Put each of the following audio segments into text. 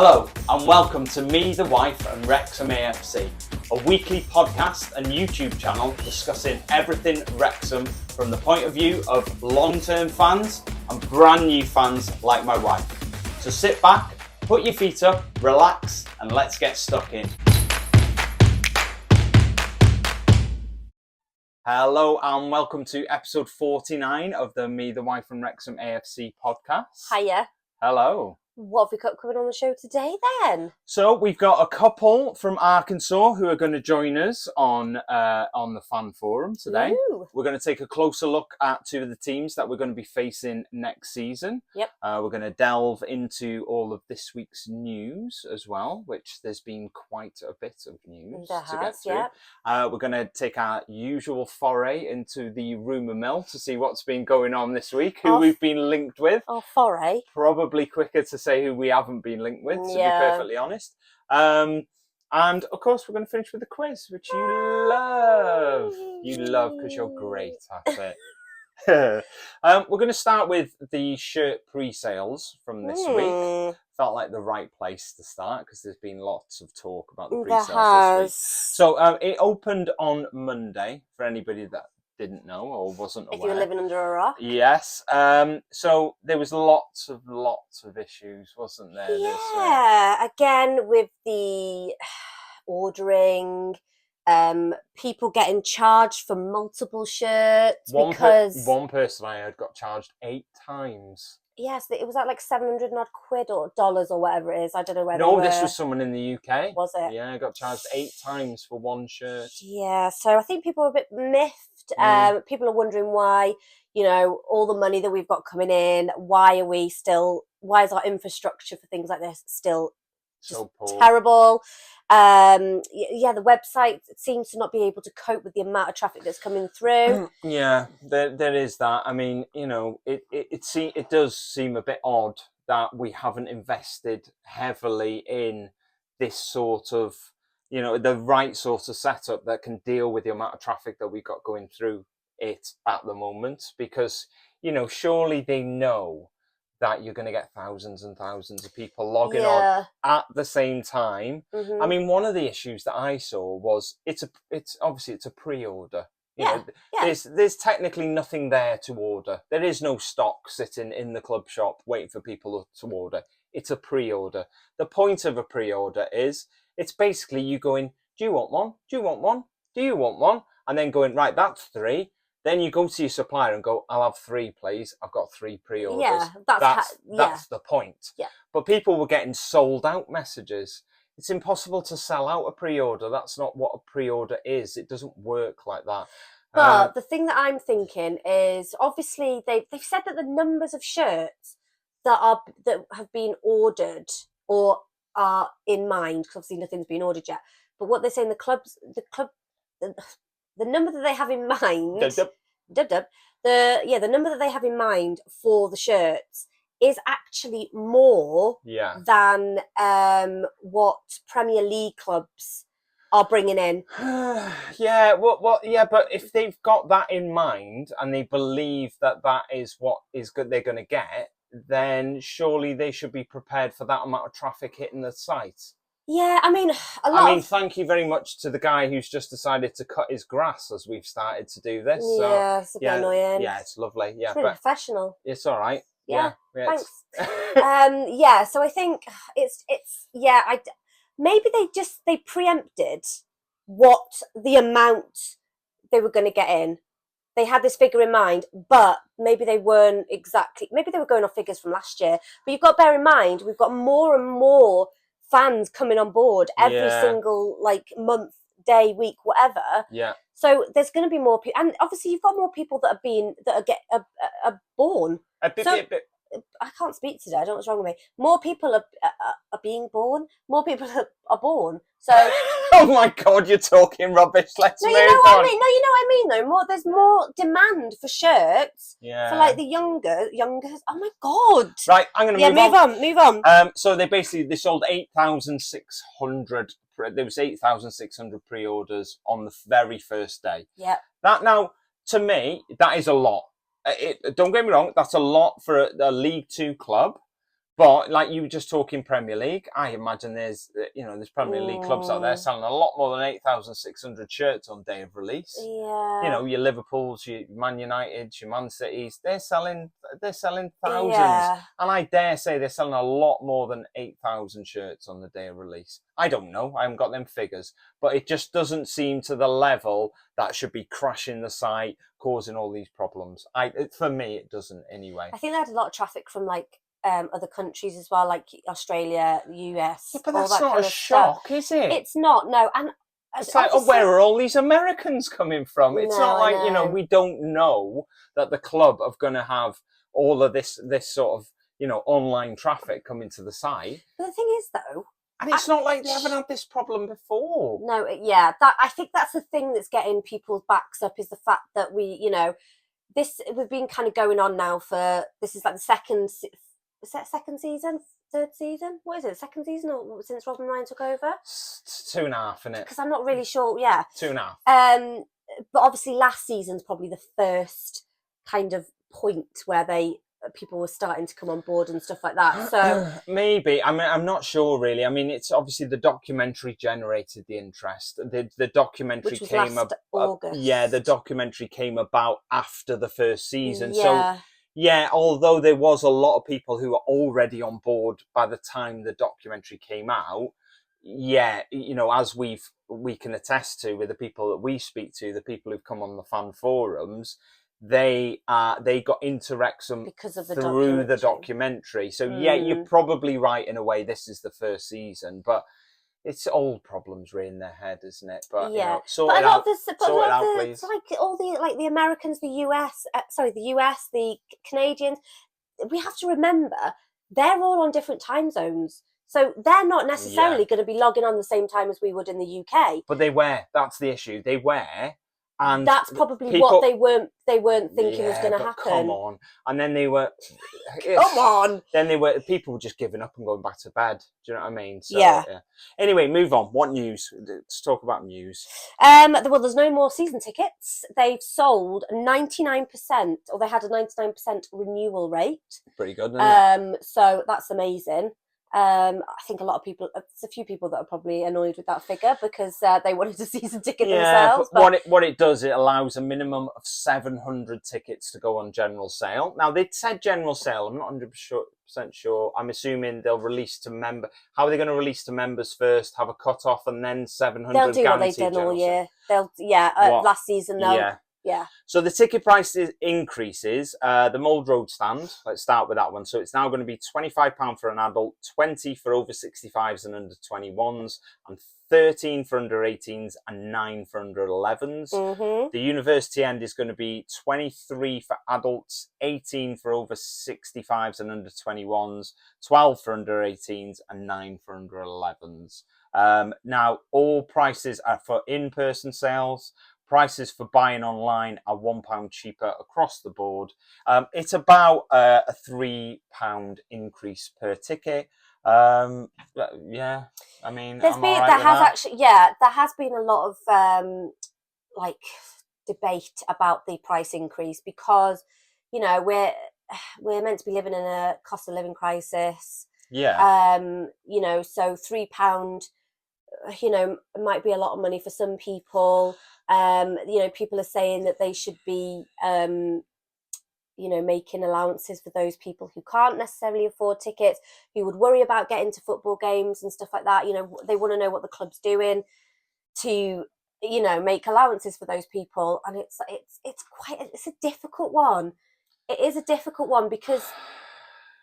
Hello and welcome to Me, the Wife and Wrexham AFC, a weekly podcast and YouTube channel discussing everything Wrexham from the point of view of long-term fans and brand new fans like my wife. So sit back, put your feet up, relax and let's get stuck in. Hello and welcome to episode 49 of the Me, the Wife and Wrexham AFC podcast. Hiya. Hello. What have we got coming on the show today then? So we've got a couple from Arkansas who are going to join us on the fan forum today. Ooh. We're going to take a closer look at two of the teams that we're going to be facing next season. Yep. We're going to delve into all of this week's news as well, which there's been quite a bit of news to get through. Yep. We're going to take our usual foray into the Rumour Mill to see what's been going on this week, who we've been linked with. Oh, foray. Probably quicker to say who we haven't been linked with, to be perfectly honest. And of course, we're going to finish with the quiz, which you love. You love because you're great at it. We're going to start with the shirt pre-sales from this week. Felt like the right place to start because there's been lots of talk about the pre-sales this week. So it opened on Monday for anybody that didn't know or wasn't aware. If you were living under a rock. Yes. So there was lots of issues, wasn't there? Yeah. Again, with the ordering, people getting charged for multiple shirts because one person I heard got charged 8 times. Yes, it was like 700 odd quid or dollars or whatever it is. I don't know where they were. No, this was someone in the UK. Was it? Yeah, got charged 8 times for one shirt. Yeah, so I think people are a bit miffed. People are wondering why, all the money that we've got coming in, why is our infrastructure for things like this still so poor. Terrible? The website seems to not be able to cope with the amount of traffic that's coming through. Yeah, there is that. I mean, it does seem a bit odd that we haven't invested heavily in this sort of, the right sort of setup that can deal with the amount of traffic that we've got going through it at the moment. Because, surely they know that you're going to get thousands and thousands of people logging on at the same time. Mm-hmm. I mean, one of the issues that I saw was it's obviously a pre-order. There's technically nothing there to order. There is no stock sitting in the club shop waiting for people to order. It's a pre-order. The point of a pre-order is it's basically you going, do you want one? Do you want one? Do you want one? And then going, right, that's 3. Then you go to your supplier and go, I'll have 3, please. I've got 3 pre-orders. Yeah, that's the point. Yeah. But people were getting sold out messages. It's impossible to sell out a pre-order. That's not what a pre-order is. It doesn't work like that. But the thing that I'm thinking is, obviously, they've said that the numbers of shirts that have been ordered or are in mind, because obviously nothing's been ordered yet. But what they're saying, the number that they have in mind, the number that they have in mind for the shirts is actually more than what Premier League clubs are bringing in. But if they've got that in mind and they believe that is what is good they're going to get, then surely they should be prepared for that amount of traffic hitting the site. Yeah, I mean, thank you very much to the guy who's just decided to cut his grass as we've started to do this. Yeah, it's a bit annoying. Yeah, it's lovely. Yeah, it's really professional. It's all right. Yeah thanks. So I think maybe they preempted what the amount they were going to get in. They had this figure in mind, but maybe they weren't exactly. Maybe they were going off figures from last year. But you've got to bear in mind, we've got more and more fans coming on board every single month, day, week, whatever. Yeah. So there's going to be more people, and obviously you've got more people that are born. I can't speak today. I don't know what's wrong with me. More people are being born. More people are born. So. Oh my God, you're talking rubbish. Let's move on. No, you know what I mean. Though. There's more demand for shirts. Yeah. For the younger. Oh my God. Right, I'm going to move on. Move on. So they sold 8,600. There was 8,600 pre-orders on the very first day. Yeah. That now, to me, that is a lot. Don't get me wrong, that's a lot for a League 2 club. But like you were just talking Premier League, I imagine there's Premier League clubs out there selling a lot more than 8,600 shirts on day of release. Yeah. Your Liverpools, your Man Uniteds, your Man Cities, they're selling thousands. Yeah. And I dare say they're selling a lot more than 8,000 shirts on the day of release. I don't know. I haven't got them figures. But it just doesn't seem to the level that should be crashing the site, causing all these problems. For me, it doesn't anyway. I think they had a lot of traffic from other countries as well, like Australia, the US. Yeah, but all that's that not kind a of shock, stuff. is it? It's not, no. And it's like, where are all these Americans coming from? It's No, not like, I know. we don't know that the club are going to have all of this sort of, online traffic coming to the site. But the thing is, though, and it's not like they haven't had this problem before. No, yeah, I think that's the thing that's getting people's backs up, is the fact that we've been kind of going on now for, this is like the second season, third season? What is it? Second season, or since Robin Ryan took over? It's 2.5, isn't it? Because I'm not really sure. Yeah, 2.5. But obviously, last season's probably the first kind of point where people were starting to come on board and stuff like that. So maybe. I mean, I'm not sure really. I mean, it's obviously the documentary generated the interest. The documentary which was came last August. the documentary came about after the first season. Yeah. So yeah, although there was a lot of people who were already on board by the time the documentary came out, yeah, as we can attest to with the people that we speak to, the people who've come on the fan forums, they got into Wrexham because of the documentary. So yeah, you're probably right in a way. This is the first season, but it's old problems re in their head, isn't it? But yeah, sort it out, please. It's like all the Americans, the US, the Canadians. We have to remember they're all on different time zones, so they're not necessarily going to be logging on the same time as we would in the UK. But they were. That's the issue. They were. And that's probably what they weren't thinking was going to happen. Come on. And then they were come on. Then people were just giving up and going back to bed. Do you know what I mean? So, yeah. Anyway, move on. What news? Let's talk about news. Well, there's no more season tickets. They've sold 99%, or they had a 99% renewal rate. Pretty good, isn't it? So that's amazing. I think there's a few people that are probably annoyed with that figure because they wanted a season ticket themselves. But what it does, it allows a minimum of 700 tickets to go on general sale. Now, they said general sale. I'm not 100% sure. I'm assuming they'll release to member. How are they going to release to members first? Have a cut off and then 700. They'll do what they've done all year. Last season they'll. Yeah. So the ticket price increases. The Mould Road stand, let's start with that one. So it's now going to be £25 for an adult, 20 for over 65s and under 21s, and 13 for under 18s and 9 for under 11s. Mm-hmm. The university end is going to be 23 for adults, 18 for over 65s and under 21s, 12 for under 18s and 9 for under 11s. Now, all prices are for in-person sales. Prices for buying online are £1 cheaper across the board. It's about a £3 increase per ticket. Yeah, I mean, there has been a lot of debate about the price increase because we're meant to be living in a cost of living crisis. Yeah. So £3, might be a lot of money for some people. People are saying that they should be, making allowances for those people who can't necessarily afford tickets, who would worry about getting to football games and stuff like that. They want to know what the club's doing to, make allowances for those people. And it's a difficult one. It is a difficult one because,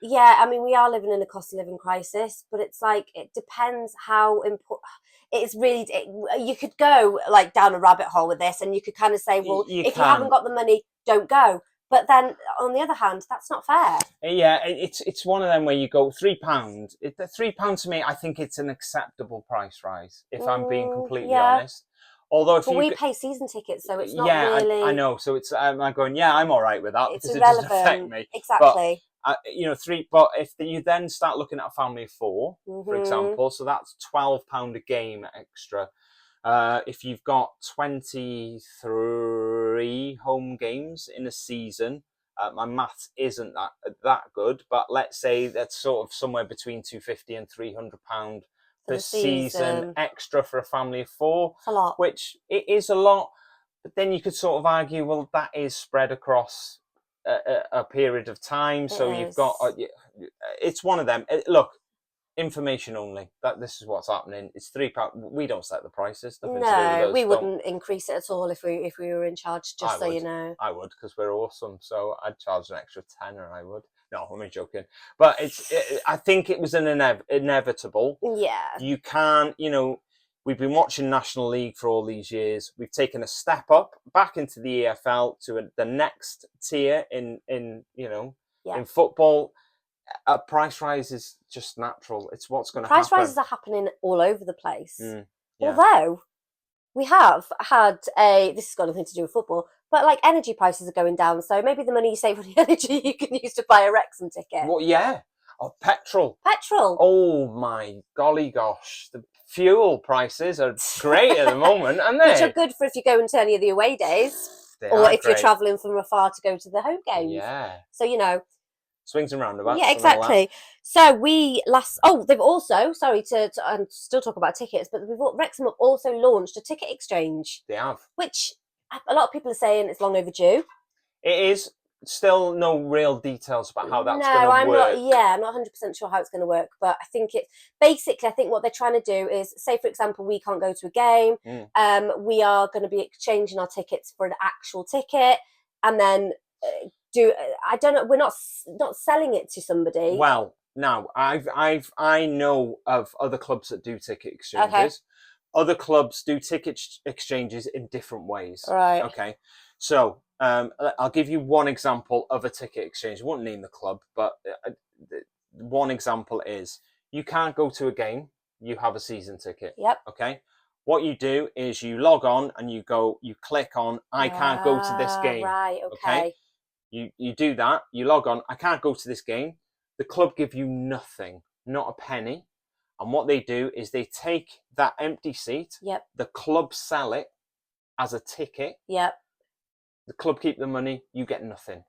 yeah, I mean, we are living in a cost of living crisis, but it's like, it depends how important. It's really, you could go down a rabbit hole with this, and you could kind of say, well, if you haven't got the money, don't go. But then on the other hand, that's not fair. Yeah, it's one of them where you go £3. £3 to me, I think it's an acceptable price rise, if I'm being completely honest. Although we pay season tickets, so it's not really. I know. So it's I'm going. Yeah, I'm all right with that because it doesn't affect me. Exactly. But, But if you then start looking at a family of 4, for example, so that's £12 a game extra. If you've got 23 home games in a season, My maths isn't that good, but let's say that's sort of somewhere between £250 and £300 per the season extra for a family of 4. It's a lot. Which it is a lot, but then you could sort of argue, well, that is spread across a period of time. So you've got, it's one of them. Look, information only. That this is what's happening. It's £3. We don't set the prices. Nothing to do with us. We wouldn't increase it at all if we were in charge. Just so you know, I would, because we're awesome. So I'd charge an extra tenner. I would. No, I'm only joking. But I think it was an inevitable. Yeah. You can't. We've been watching National League for all these years. We've taken a step up back into the EFL to the next tier in football. A price rise is just natural. It's what's going to happen. Price rises are happening all over the place. Although we have had this has got nothing to do with football, but like energy prices are going down. So maybe the money you save on the energy you can use to buy a Wrexham ticket. Well, yeah. Oh, petrol. Oh my golly gosh. The fuel prices are great at the moment, aren't they? Which are good for if you're going to any of the away days. Or if you're travelling from afar to go to the home games. Yeah. So, swings and roundabouts. Yeah, exactly. So they've also, sorry to still talk about tickets, but Wrexham have also launched a ticket exchange. They have. Which a lot of people are saying it's long overdue. It is. Still no real details about how that's going to work. I'm not 100% sure how it's going to work, but I think I think what they're trying to do is, say for example, we can't go to a game, we are going to be exchanging our tickets for an actual ticket, and then I don't know, we're not selling it to somebody. Well, now I know of other clubs that do ticket exchanges. Okay. Other clubs do ticket exchanges in different ways. Right. Okay. So I'll give you one example of a ticket exchange. I won't name the club, but one example is you can't go to a game. You have a season ticket. Yep. Okay. What you do is you log on and you click on, I can't go to this game. Right. Okay. You do that. You log on. I can't go to this game. The club give you nothing, not a penny. And what they do is they take that empty seat. Yep. The club sell it as a ticket. Yep. The club keep the money. You get nothing.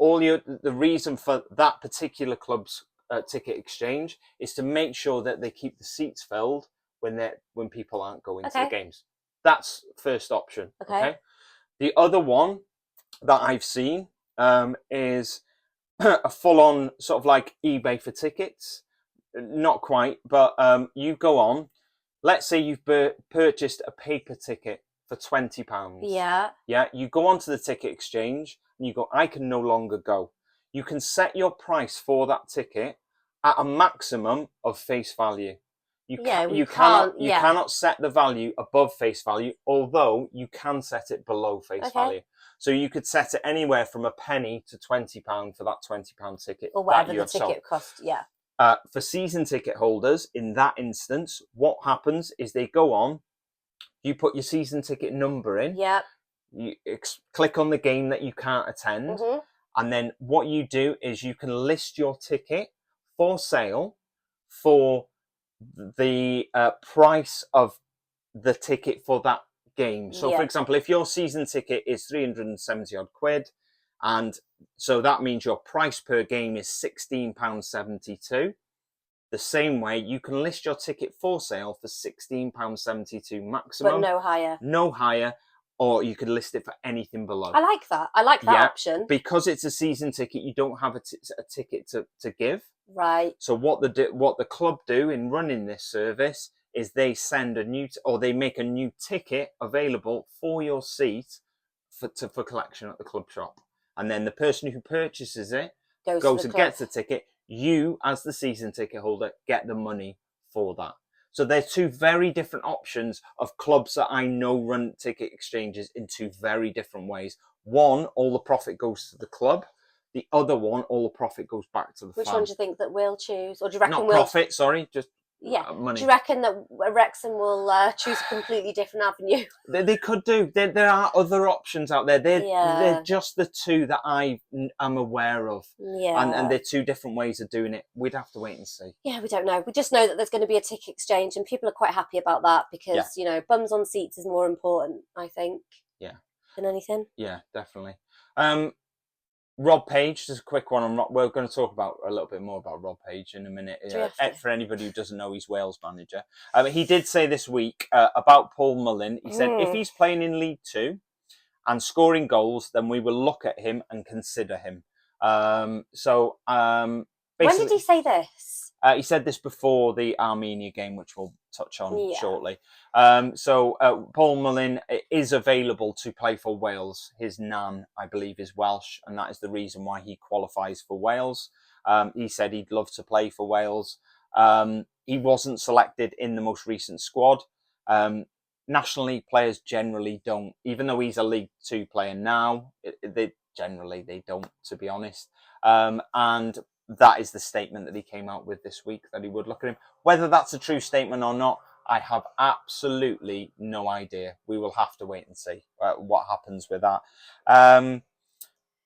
The reason for that particular club's ticket exchange is to make sure that they keep the seats filled when people aren't going to the games. That's first option. Okay. The other one that I've seen is a full-on sort of like eBay for tickets. Not quite, but you go on. Let's say you've purchased a paper ticket for £20. Yeah. Yeah. You go onto the ticket exchange and you go, I can no longer go. You can set your price for that ticket at a maximum of face value. You cannot set the value above face value, although you can set it below face value. So you could set it anywhere from a penny to £20 for that £20 ticket. Or whatever the ticket costs, yeah. For season ticket holders, in that instance, what happens is they go on, you put your season ticket number in, you click on the game that you can't attend, and then what you do is you can list your ticket for sale for the price of the ticket for that game. So, for example, if your season ticket is 370 odd quid, and so that means your price per game is £16.72. The same way, you can list your ticket for sale for £16.72 maximum. But no higher. No higher, or you could list it for anything below. I like that. I like that option. Because it's a season ticket, you don't have a ticket to give. Right. So what the club do in running this service is they send they make a new ticket available for your seat for collection at the club shop. And then the person who purchases it goes and gets the ticket. You, as the season ticket holder, get the money for that. So they're two very different options of clubs that I know run ticket exchanges in two very different ways. One, all the profit goes to the club. The other one, all the profit goes back to the fan. Which one do you think that we'll choose? Or do you reckon profit, sorry, just money. Do you reckon that Wrexham will choose a completely different avenue? They could do. There are other options out there. They're just the two that I am aware of. Yeah. And they're two different ways of doing it. We'd have to wait and see. Yeah, we don't know. We just know that there's going to be a ticket exchange and people are quite happy about that because, bums on seats is more important, I think. Yeah. Than anything. Yeah, definitely. Rob Page, just a quick one. We're going to talk about a little bit more about Rob Page in a minute. For anybody who doesn't know, he's Wales manager. He did say this week about Paul Mullin. He said if he's playing in League Two and scoring goals, then we will look at him and consider him. When did he say this? He said this before the Armenia game, which we'll touch on shortly. Paul Mullin is available to play for Wales. His nan, I believe, is Welsh, and that is the reason why he qualifies for Wales. He said he'd love to play for Wales. He wasn't selected in the most recent squad. National League players generally don't, even though he's a League Two player now, they don't, to be honest. And that is the statement that he came out with this week, that he would look at him. Whether that's a true statement or not, I have absolutely no idea. We will have to wait and see what happens with that.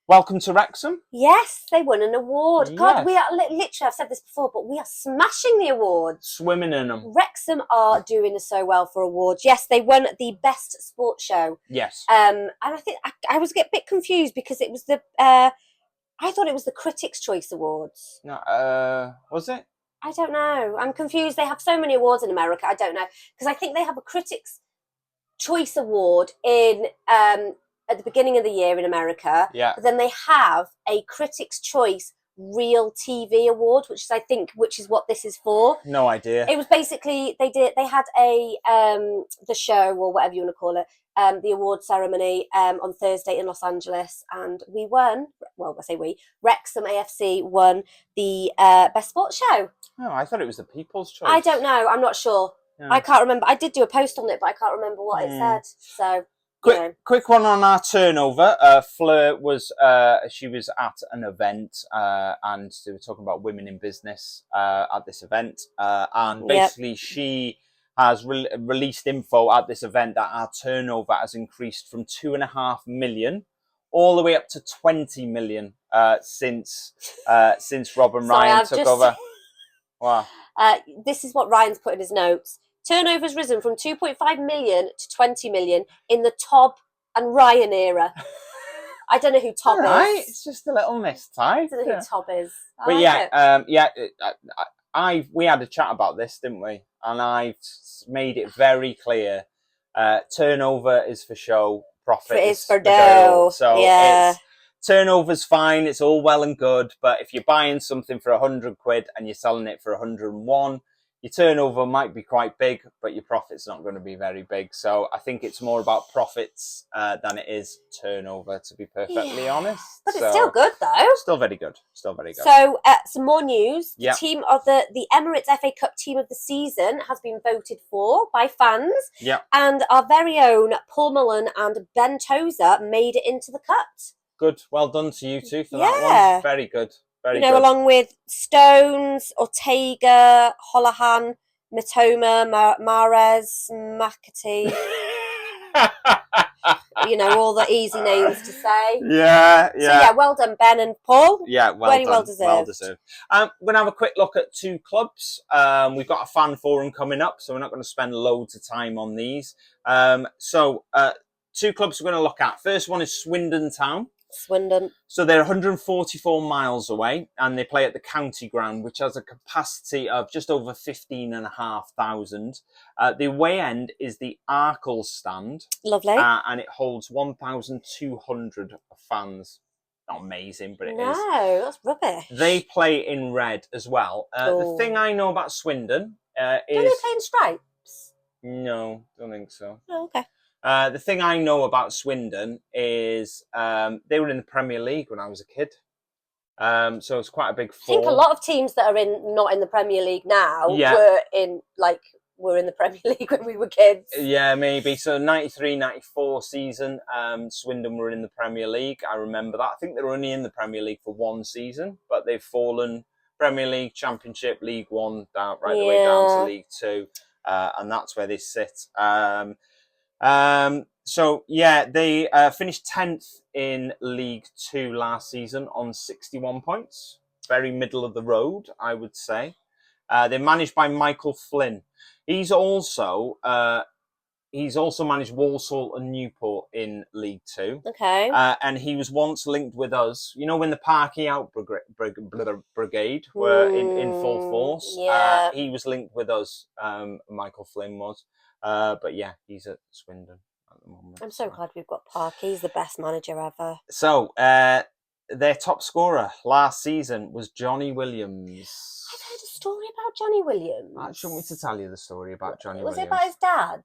Welcome to Wrexham. Yes, they won an award. Yes. God, we are literally, I've said this before, but we are smashing the awards. Swimming in them. Wrexham are doing so well for awards. Yes, they won the best sports show. Yes. And I think I was a bit confused because it was I thought it was the Critics' Choice Awards. No, was it? I don't know. I'm confused. They have so many awards in America. I don't know. Because I think they have a Critics' Choice Award at the beginning of the year in America. Yeah. But then they have a Critics' Choice Real TV Award, which is what this is for. No idea. It was basically, they had the show, or whatever you want to call it, the award ceremony on Thursday in Los Angeles, and we won. Well, I say we. Wrexham AFC won the best sports show. Oh, I thought it was the People's Choice. I don't know. I'm not sure. Yeah. I can't remember. I did do a post on it, but I can't remember what it said. So. Quick one on our turnover. Fleur she was at an event and they were talking about women in business at this event. And basically she has released info at this event that our turnover has increased from 2.5 million all the way up to 20 million since Rob and Ryan took over. Wow. This is what Ryan's put in his notes. Turnover's risen from 2.5 million to 20 million in the Tob and Ryan era. I don't know who Tob is. It's just a little mistake. I don't know who Tob is. But we had a chat about this, didn't we? And I've made it very clear. Turnover is for show, profit is for dough. So turnover's fine. It's all well and good. But if you're buying something for 100 quid and you're selling it for 101, your turnover might be quite big, but your profit's not going to be very big. So I think it's more about profits than it is turnover, to be perfectly honest. But it's still good, though. Still very good. Still very good. So some more news. Yep. The team of the Emirates FA Cup team of the season has been voted for by fans. Yeah. And our very own Paul Mullin and Ben Tozer made it into the cut. Good. Well done to you two for that one. Very good. Very good. Along with Stones, Ortega, Holohan, Matoma, Mahrez, McAtee. All the easy names to say. Yeah. So well done, Ben and Paul. Yeah, well deserved. Well deserved. We're going to have a quick look at two clubs. We've got a fan forum coming up, so we're not going to spend loads of time on these. Two clubs we're going to look at. First one is Swindon Town. So they're 144 miles away, and they play at the County Ground, which has a capacity of just over 15,500. The away end is the Arkle stand. Lovely. And it holds 1,200 fans. Not amazing, but it is. No, that's rubbish. They play in red as well. The thing I know about Swindon is... Don't they play in stripes? No, don't think so. Oh, okay. The thing I know about Swindon is they were in the Premier League when I was a kid. So it's quite a big fall. I think a lot of teams that are not in the Premier League now were in the Premier League when we were kids. Yeah, maybe. So 93-94 season, Swindon were in the Premier League. I remember that. I think they were only in the Premier League for one season, but they've fallen Premier League, Championship, League One, the way down to League Two. And that's where they sit. They finished 10th in League Two last season on 61 points. Very middle of the road, I would say. They're managed by Michael Flynn. He's also he's also managed Walsall and Newport in League Two. Okay. And he was once linked with us. You know, when the Parky Out Brigade were in full force, Yeah. he was linked with us. Michael Flynn was. But yeah, he's at Swindon at the moment. I'm so glad we've got Parky. He's the best manager ever. So, their top scorer last season was Johnny Williams. I've heard a story about Johnny Williams. Do you want me to tell you the story about Johnny Was Williams? it about his dad?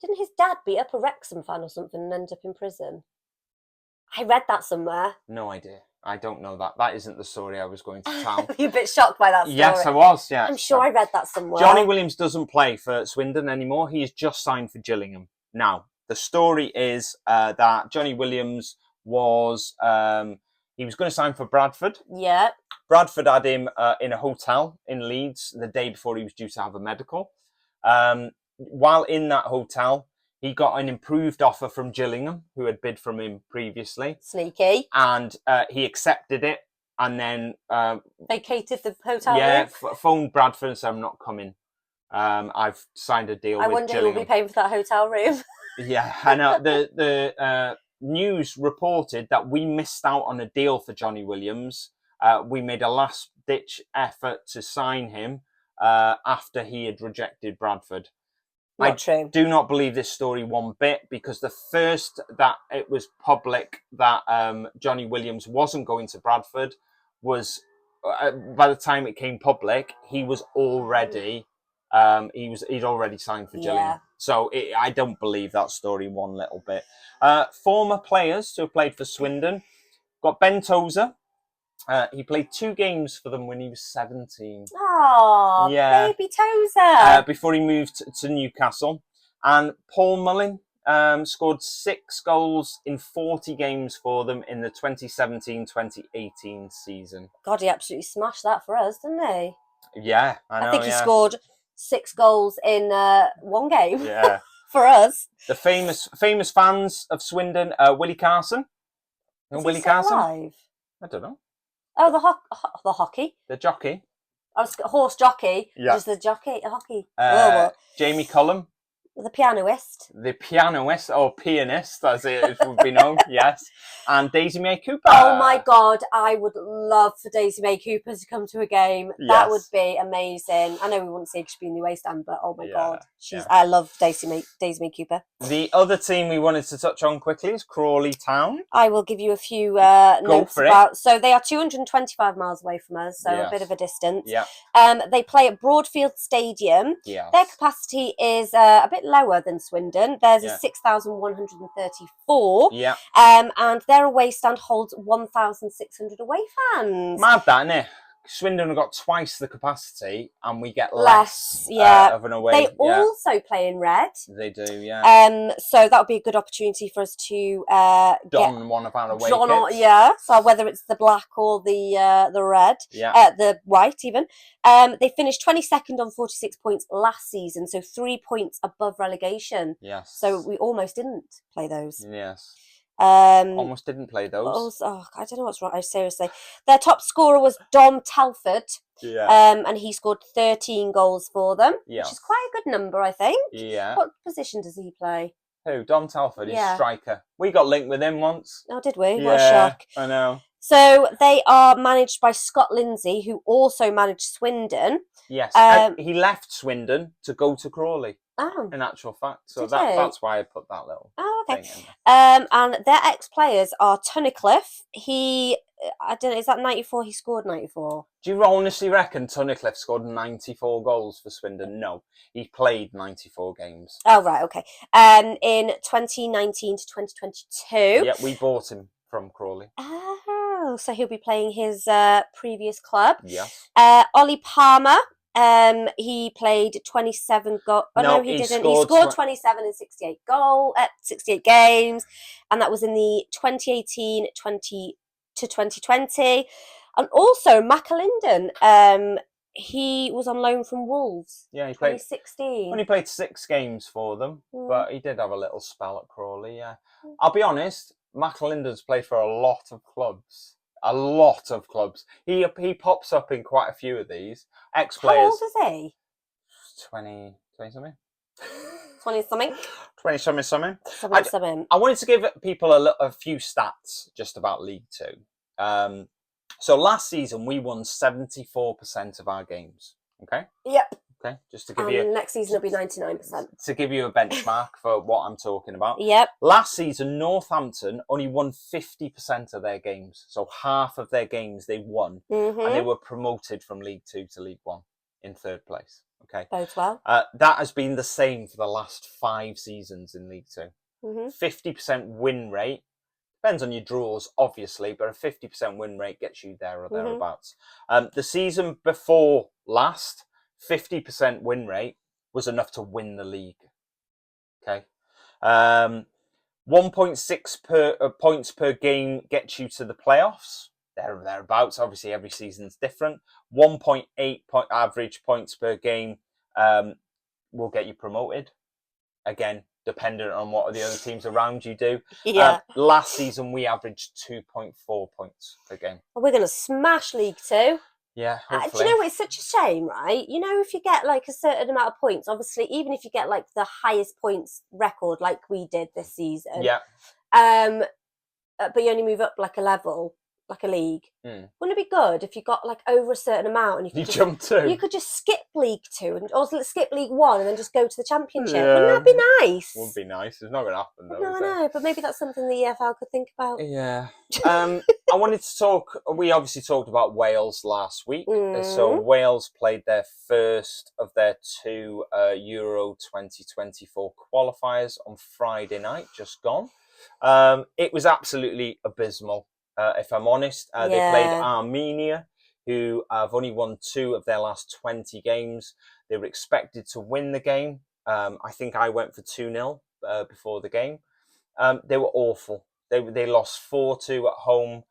Didn't his dad beat up a Wrexham fan or something and end up in prison? I read that somewhere. No idea. I don't know that. That isn't the story I was going to tell. You're a bit shocked by that story. Yes, I was, yeah. I'm sure I read that somewhere. Johnny Williams doesn't play for Swindon anymore. He has just signed for Gillingham. Now, the story is that Johnny Williams was... he was going to sign for Bradford. Yeah. Bradford had him in a hotel in Leeds the day before he was due to have a medical. While in that hotel, he got an improved offer from Gillingham, who had bid from him previously. Sneaky. And he accepted it and then... vacated the hotel Yeah, room? phoned Bradford and said, I'm not coming. I've signed a deal with Gillingham. I wonder who will be paying for that hotel room. Yeah, I know. The news reported that we missed out on a deal for Johnny Williams. We made a last-ditch effort to sign him after he had rejected Bradford. Not true. Do not believe this story one bit, because the first that it was public that Johnny Williams wasn't going to Bradford was, by the time it came public, he was already he'd already signed for Gillingham. Yeah. So I don't believe that story one little bit. Former players who have played for Swindon, got Ben Tozer. He played 2 games for them when he was 17. Oh, yeah. Baby Tozer. Before he moved to Newcastle. And Paul Mullin scored 6 goals in 40 games for them in the 2017-2018 season. God, he absolutely smashed that for us, didn't he? Yeah, I know. I think he scored 6 goals in 1 game. Yeah. For us. The famous fans of Swindon, Willie Carson. Is Willie he still Carson? alive? I don't know. Oh, the hockey. The jockey. I was horse jockey. Yeah. Just the jockey, a hockey. Jamie Cullum. The pianoist. The pianist, or pianist, as it would be known, yes. And Daisy May Cooper. Oh my God, I would love for Daisy May Cooper to come to a game. Yes. That would be amazing. I know we wouldn't see her be in the West End, but oh my God, I love Daisy May Cooper. The other team we wanted to touch on quickly is Crawley Town. I will give you a few notes about. So they are 225 miles away from us, so a bit of a distance. Yeah. They play at Broadfield Stadium. Yes. Their capacity is a bit lower than Swindon. Theirs is 6,134. Yeah. And their away stand holds 1,600 away fans. Mad that, innit? Swindon have got twice the capacity, and we get less of an away. They also play in red. They do, yeah. So that would be a good opportunity for us to don one of our away kits. Yeah. So whether it's the black or the red, the white even. They finished 22nd on 46 points last season, so 3 points above relegation. Yes. So we almost didn't play those. Yes. Almost didn't play those. I don't know what's wrong. Seriously, their top scorer was Dom Telford. Yeah. And he scored 13 goals for them, which is quite a good number, I think. Yeah. What position does he play? Who? Dom Telford. He's striker. We got linked with him once. Oh, did we? Yeah, what a shock. I know. So they are managed by Scott Lindsay, who also managed Swindon. Yes. He left Swindon to go to Crawley. Oh. In actual fact. So that's why I put that little thing in there. And their ex-players are Tunnicliffe. I don't know, is that 94? He scored 94. Do you honestly reckon Tunnicliffe scored 94 goals for Swindon? No. He played 94 games. Oh, right, okay. In 2019 to 2022. Yeah, we bought him from Crawley. Oh, so he'll be playing his previous club. Yes. Ollie Palmer. He played 27 goals. Oh, no, he didn't. He scored 27 in 68 games, and that was in the 2018-20 to 2020. And also McAlinden, he was on loan from Wolves. Yeah, he played 2016. Only played 6 games for them, but he did have a little spell at Crawley. Yeah, I'll be honest. McAlinden's played for a lot of clubs. A lot of clubs. He pops up in quite a few of these ex-players. How old is he? 20 something. 20-something. 20-something, something. Something. I wanted to give people a few stats just about League Two. So last season we won 74% of our games. Okay. Yep. Okay. Just to give you. Next season will be 99%. To give you a benchmark for what I'm talking about. Yep. Last season, Northampton only won 50% of their games. So half of their games they won. Mm-hmm. And they were promoted from League Two to League One in third place. Okay. Bodes well. That has been the same for the last 5 seasons in League Two. Mm-hmm. 50% win rate. Depends on your draws, obviously, but a 50% win rate gets you there or thereabouts. The season before last, 50% win rate was enough to win the league. Okay. 1.6 points per game gets you to the playoffs. There or thereabouts. Obviously, every season's different. 1.8 average points per game will get you promoted. Again, dependent on what the other teams around you do. Yeah. Last season, we averaged 2.4 points per game. Well, we're going to smash League Two. Yeah, Do hopefully. you know what? It's such a shame, right? You know, if you get like a certain amount of points, obviously, even if you get like the highest points record like we did this season. Yeah. But you only move up like a level, like a league. Wouldn't it be good if you got like over a certain amount and you could just skip League Two and or skip League One and then just go to the Championship? Yeah. Wouldn't that be nice? Would be nice. It's not going to happen though. No, I know, but maybe that's something the EFL could think about. Yeah. I wanted to talk. We obviously talked about Wales last week. So Wales played their first of their 2 Euro 2024 qualifiers on Friday night, just gone. It was absolutely abysmal. If I'm honest, they played Armenia, who have only won 2 of their last 20 games. They were expected to win the game. I think I went for 2-0 before the game. They were awful. They lost 4-2 at home.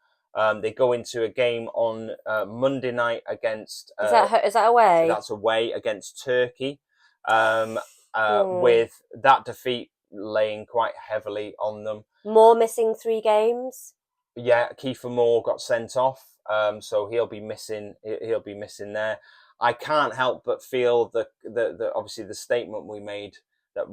They go into a game on Monday night against. Is that away? That's away against Turkey. With that defeat laying quite heavily on them. Moore missing 3 games. Yeah, Kiefer Moore got sent off, so he'll be missing. He'll be missing there. I can't help but feel the obviously the statement we made that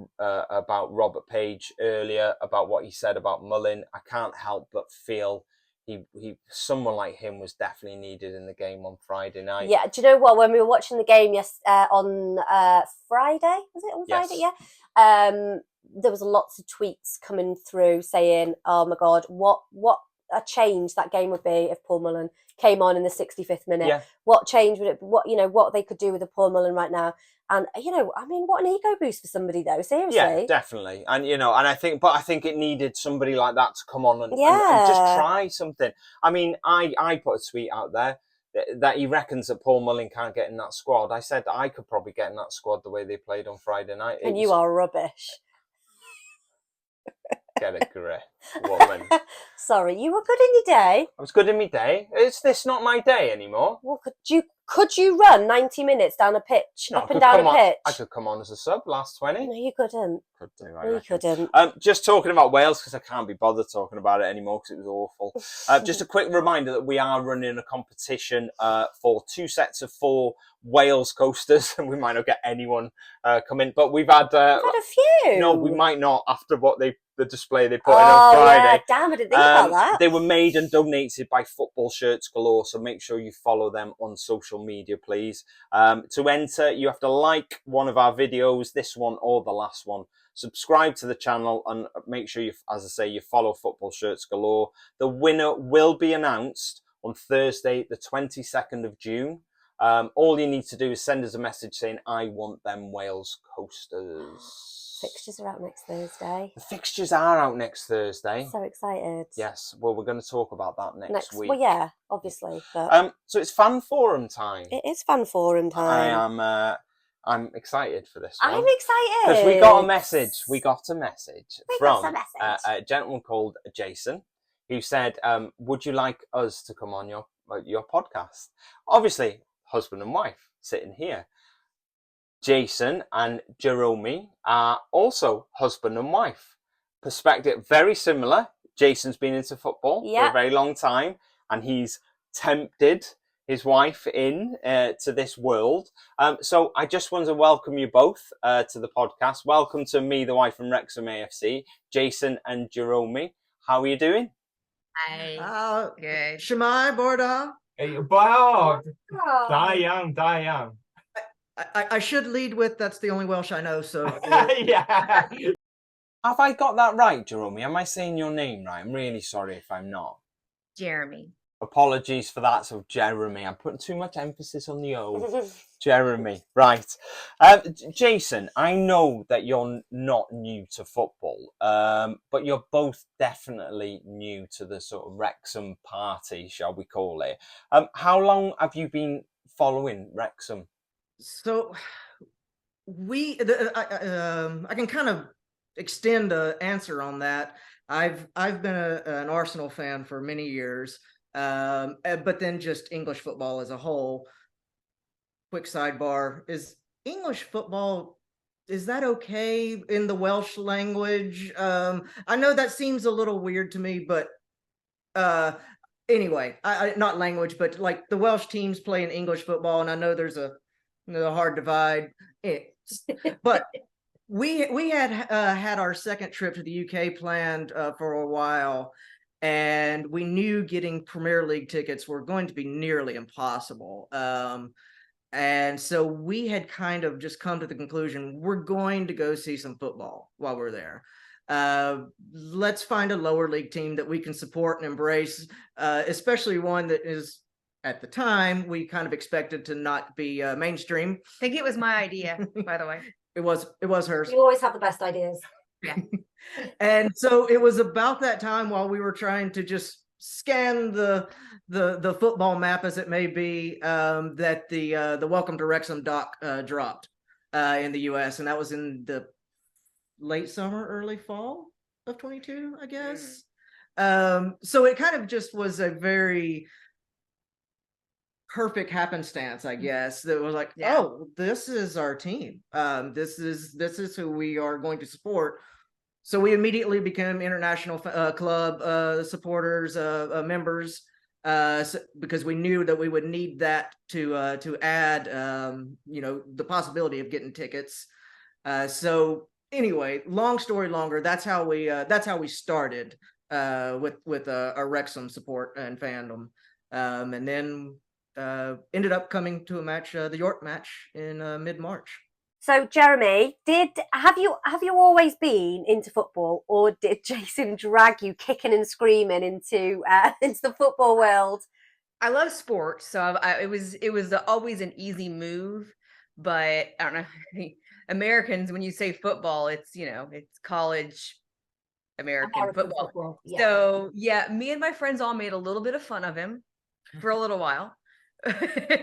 about Robert Page earlier about what he said about Mullin. I can't help but feel he someone like him was definitely needed in the game on Friday night. Yeah, do you know what? When we were watching the game on Friday, was it on Friday? Yes. Yeah. There was lots of tweets coming through saying, "Oh my God, what a change that game would be if Paul Mullin came on in the 65th minute. Yeah. What change would it? What they could do with a Paul Mullin right now? And I mean, what an ego boost for somebody though. Seriously. Yeah, definitely. And I think it needed somebody like that to come on and just try something. I mean, I put a tweet out there that he reckons that Paul Mullin can't get in that squad. I said that I could probably get in that squad the way they played on Friday night. And you are rubbish. Get a grip, woman. Sorry, you were good in your day. I was good in my day. Is this not my day anymore? Well, could you run 90 minutes down a pitch, up and down a pitch? I could come on as a sub last 20. No, you couldn't. Could do, no, you couldn't. Just talking about Wales, because I can't be bothered talking about it anymore because it was awful. Just a quick reminder that we are running a competition for 2 sets of 4 Wales coasters, and we might not get anyone come in, but we've had a few. No, we might not after the display they put in on Friday. Yeah, damn, I didn't think about that. They were made and donated by Football Shirts Galore, so make sure you follow them on social media, please. To enter, you have to like one of our videos, this one or the last one. Subscribe to the channel and make sure you, as I say, you follow Football Shirts Galore. The winner will be announced on Thursday, the 22nd of June. All you need to do is send us a message saying, I want them Wales coasters. Fixtures are out next Thursday. The fixtures are out next Thursday. So excited. Yes, well, we're going to talk about that next week. Well, yeah, obviously. But so it's fan forum time. It is fan forum time. I'm excited for this one. I'm excited. Because we got a message from a gentleman called Jason, who said, would you like us to come on your podcast? Obviously, husband and wife sitting here. Jason and Jeromie are also husband and wife. Perspective very similar. Jason's been into football for a very long time, and he's tempted his wife in to this world. So I just want to welcome you both to the podcast. Welcome to Me, the Wife, from Wrexham AFC, Jason and Jeromie. How are you doing? Hi. Good. Shemai Borda. Wow, da young. I should lead with that's the only Welsh I know, so Yeah. Have I got that right, Jeromie? Am I saying your name right? I'm really sorry if I'm not. Jeremy. Apologies for that. So Jeremy, I'm putting too much emphasis on the O. Jeremy, right. Jason, I know that you're not new to football, but you're both definitely new to the sort of Wrexham party, shall we call it. How long have you been following Wrexham? So I can kind of extend an answer on that. I've been an Arsenal fan for many years, but then just English football as a whole. Quick sidebar: is English football, is that okay in the Welsh language? I know that seems a little weird to me, but anyway, I not language, but like the Welsh teams play in English football, and I know there's a hard divide. But we had had our second trip to the UK planned for a while, and we knew getting Premier League tickets were going to be nearly impossible. And so we had kind of just come to the conclusion, we're going to go see some football while we're there. Let's find a lower league team that we can support and embrace, especially one that is, at the time, we kind of expected to not be mainstream. I think it was my idea, by the way. It was hers. You always have the best ideas. Yeah. And so it was about that time, while we were trying to just scan the football map, as it may be, that the Welcome to Wrexham doc dropped in the US, and that was in the late summer, early fall of 22, I guess. So it kind of just was a very perfect happenstance, I guess, that was like, Yeah. oh, this is our team. This is who we are going to support. So we immediately became international club supporters, members, because we knew that we would need that to add, the possibility of getting tickets. So anyway, long story longer, that's how we started with our Wrexham support and fandom, and then ended up coming to a match, the York match in mid-March. So, Jeremy, have you always been into football, or did Jason drag you kicking and screaming into the football world? I love sports, so it was always an easy move. But I don't know, Americans, when you say football, it's it's college American football. Yeah. So yeah, me and my friends all made a little bit of fun of him for a little while.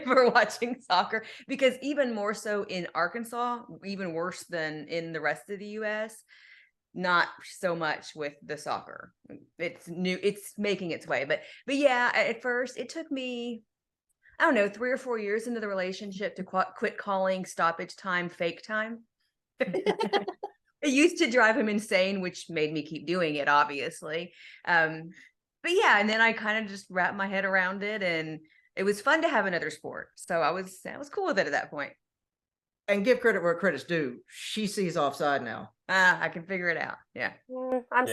For watching soccer, because even more so in Arkansas, even worse than in the rest of the US, not so much with the soccer. It's new, it's making its way, but yeah, at first it took me, I don't know, 3 or 4 years into the relationship to quit calling stoppage time fake time. It used to drive him insane, which made me keep doing it, obviously. But yeah, and then I kind of just wrapped my head around it, and it was fun to have another sport. So I was cool with it at that point. And give credit where credit's due. She sees offside now. I can figure it out. Yeah. I'm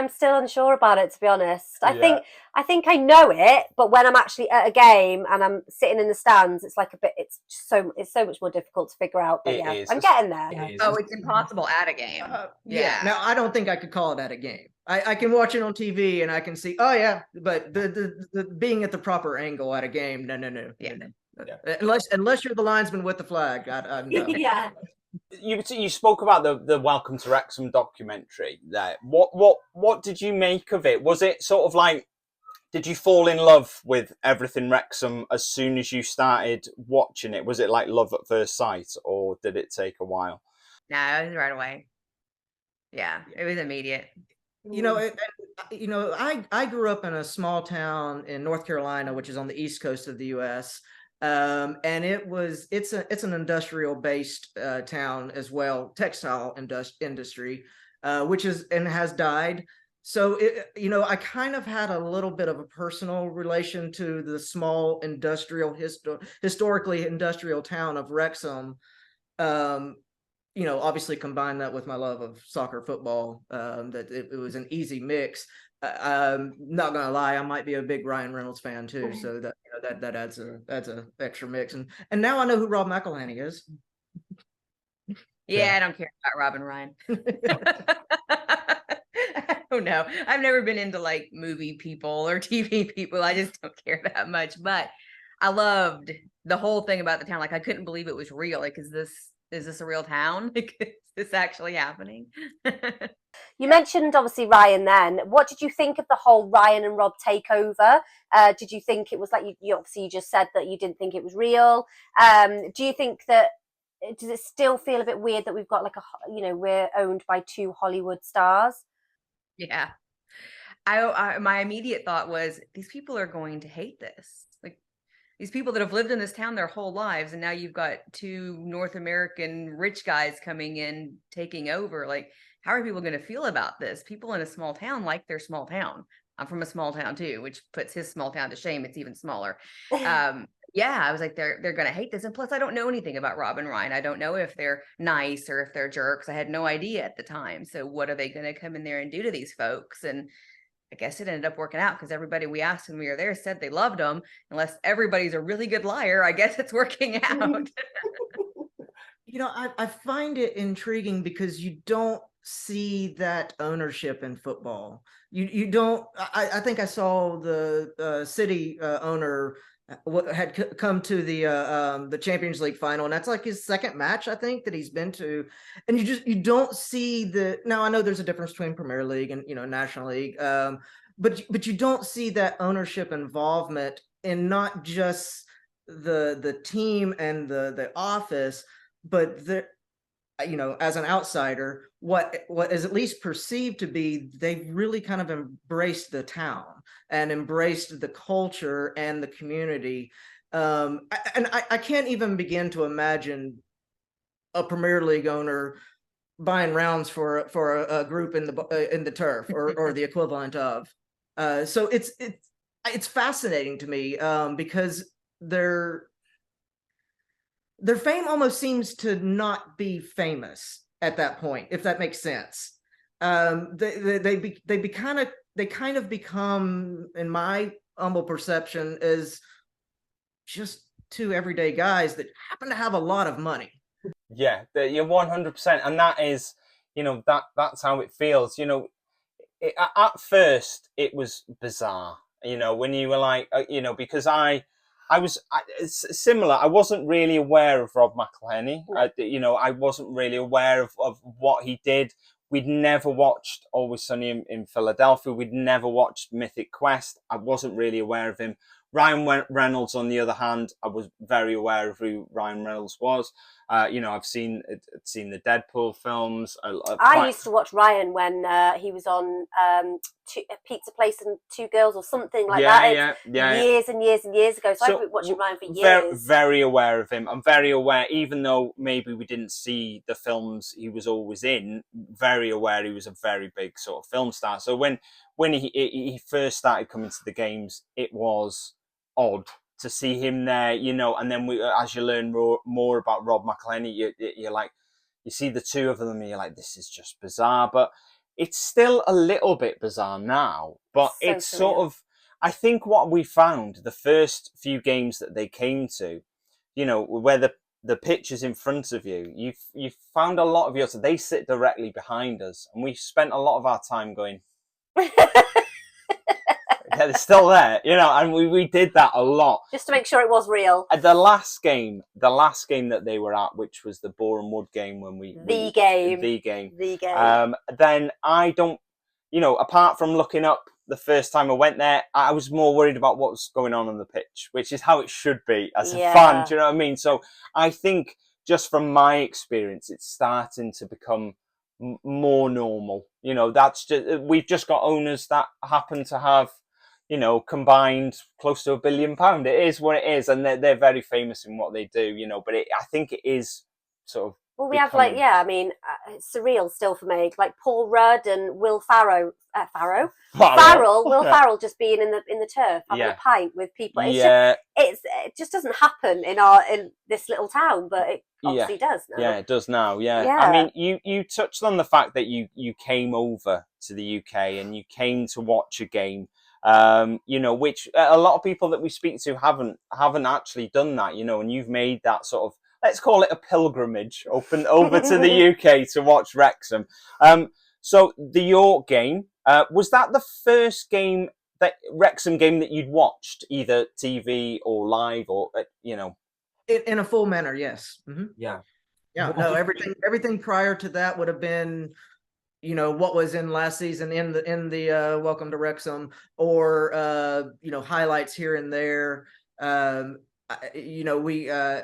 still unsure about it, to be honest. I Yeah. think I know it, but when I'm actually at a game and I'm sitting in the stands, it's like it's so much more difficult to figure out. But It yeah, is. I'm getting there. It is. Oh, it's impossible at a game. Yeah. Now I don't think I could call it at a game. I can watch it on TV and I can see, oh yeah, but the being at the proper angle at a game, no. Yeah. Unless you're the linesman with the flag, no. Yeah. You spoke about the Welcome to Wrexham documentary there. What did you make of it? Was it sort of like, did you fall in love with everything Wrexham as soon as you started watching it? Was it like love at first sight, or did it take a while? No, it was right away. Yeah, it was immediate. I grew up in a small town in North Carolina, which is on the east coast of the U.S. And it's an industrial based town as well, textile industry, which has died. So, I kind of had a little bit of a personal relation to the small historically industrial town of Wrexham. Obviously combine that with my love of soccer football, that it was an easy mix. I'm not gonna lie, I might be a big Ryan Reynolds fan too, so that adds a extra mix. And now I know who Rob McElhenney is. Yeah, I don't care about Robin Ryan. I don't know. I've never been into like movie people or TV people. I just don't care that much. But I loved the whole thing about the town. Like I couldn't believe it was real. Like, is this a real town? Like, is this actually happening? You mentioned obviously Ryan then. What did you think of the whole Ryan and Rob takeover? Did you think it was like you obviously you just said that you didn't think it was real? Do you think that does it still feel a bit weird that we've got like we're owned by two Hollywood stars? Yeah. I my immediate thought was these people are going to hate this. Like these people that have lived in this town their whole lives, and now you've got two North American rich guys coming in taking over. Like, how are people going to feel about this? People in a small town like their small town. I'm from a small town too, which puts his small town to shame. It's even smaller. Yeah, I was like, they're going to hate this. And plus, I don't know anything about Rob and Ryan. I don't know if they're nice or if they're jerks. I had no idea at the time. So what are they going to come in there and do to these folks? And I guess it ended up working out because everybody we asked when we were there said they loved them. Unless everybody's a really good liar, I guess it's working out. I find it intriguing because you don't see that ownership in football. You don't. I think I saw the city owner had come to the Champions League final, and that's like his second match I think that he's been to, and you don't see the. Now I know there's a difference between Premier League and National League, but you don't see that ownership involvement in not just the team and the office, but as an outsider, what is at least perceived to be, they've really kind of embraced the town and embraced the culture and the community. I can't even begin to imagine a Premier League owner buying rounds for a group in the turf or the equivalent of. So it's fascinating to me because their fame almost seems to not be famous at that point, if that makes sense. They kind of become, in my humble perception, as just two everyday guys that happen to have a lot of money. Yeah, you're 100%, and that is, that's how it feels. At first it was bizarre. When you were like, because I was similar. I wasn't really aware of Rob McElhenney. I wasn't really aware of what he did. We'd never watched Always Sunny in Philadelphia. We'd never watched Mythic Quest. I wasn't really aware of him. Ryan Reynolds, on the other hand, I was very aware of who Ryan Reynolds was. I've seen the Deadpool films. I used to watch Ryan when he was on a Pizza Place and Two Girls or something like that. Years and years and years ago. So I've been watching Ryan for years. Very aware of him. I'm very aware, even though maybe we didn't see the films he was always in, very aware he was a very big sort of film star. So when he first started coming to the games, it was odd to see him there, and then as you learn more about Rob McElhenney, you're like, you see the two of them and you're like, this is just bizarre. But it's still a little bit bizarre now, but it's sort of, I think what we found the first few games that they came to, where the pitch is in front of you, you found a lot of yours. They sit directly behind us, and we spent a lot of our time going, yeah, they're still there, and we did that a lot. Just to make sure it was real. The last game that they were at, which was the Boreham Wood game when The game. Then I don't, apart from looking up the first time I went there, I was more worried about what was going on the pitch, which is how it should be as a fan, do you know what I mean? So I think just from my experience, it's starting to become more normal. That's just, we've just got owners that happen to have, combined close to £1 billion. It is what it is, and they're very famous in what they do, but I think it is sort of Well, we have like, becoming. yeah, I mean, it's surreal still for me. Like Paul Rudd and Will Farrow, Will Yeah. Farrell just being in the turf having Yeah. a pint with people. Yeah, It just doesn't happen in this little town, but it yeah, obviously does now. yeah, it does now. Yeah, I Yeah. mean, you touched on the fact that you came over to the UK and you came to watch a game. You know, which a lot of people that we speak to haven't actually done that. You know, and you've made that sort of, let's call it a pilgrimage, over to the UK to watch Wrexham. So the York game, was that the first game, that Wrexham game, that you'd watched, either TV or live, or you know? In a full manner, yes. Yeah. Yeah, no, everything prior to that would have been, you know, what was in last season in the Welcome to Wrexham, or you know, highlights here and there. You know,